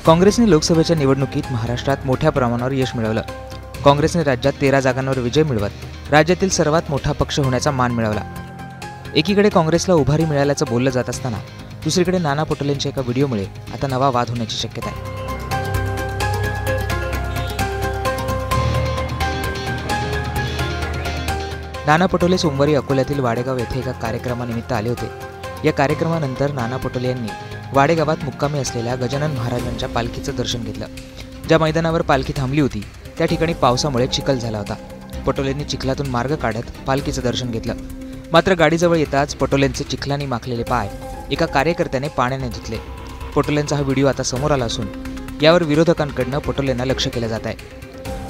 काँग्रेसने लोकसभेच्या निवडणुकीत महाराष्ट्रात मोठ्या प्रमाणावर यश मिळवलं। काँग्रेसने राज्यात 13 जागांवर विजय मिळवत राज्यातील सर्वात मोठा पक्ष होण्याचा मान मिळवला। एकीकडे काँग्रेसला उभारी मिळाल्याचं बोललं जात असताना दुसरीकडे नाना पटोलेंच्या एका व्हिडिओमुळे आता नवा वाद होण्याची शक्यता आहे। नाना पटोले सोमवारी अकोल्यातील वाडेगाव येथे एका कार्यक्रमानिमित्त आले होते। या कार्यक्रमानंतर नाना पटोले यांनी वाडेगावात मुक्कामी असलेल्या गजानन महाराजांच्या पालखीचं दर्शन घेतलं। ज्या मैदानावर पालखी थांबली होती त्या ठिकाणी पावसामुळे चिखल झाला होता। पटोलेंनी चिखलातून मार्ग काढत पालखीचं दर्शन घेतलं। मात्र गाडीजवळ येताच पटोलेंचे चिखलाने माखलेले पाय एका कार्यकर्त्याने पाण्याने धुतले। पटोलेंचा हा व्हिडिओ आता समोर आला असून यावर विरोधकांकडून पटोलेंना लक्ष्य केलं जात आहे।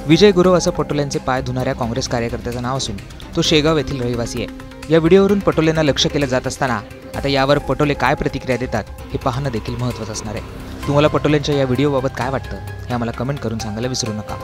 विजय गुरव असं पटोलेंचे पाय धुणाऱ्या काँग्रेस कार्यकर्त्याचं नाव असून तो शेगाव येथील रहिवासी आहे। या व्हिडिओवरून पटोलेंना लक्ष्य केलं जात असताना आता यावर पटोले काय प्रतिक्रिया देतात हे पाहणं देखील महत्त्वाचं असणार आहे। तुम्हाला पटोलेंच्या या व्हिडिओबाबत काय वाटतं हे आम्हाला कमेंट करून सांगायला विसरू नका।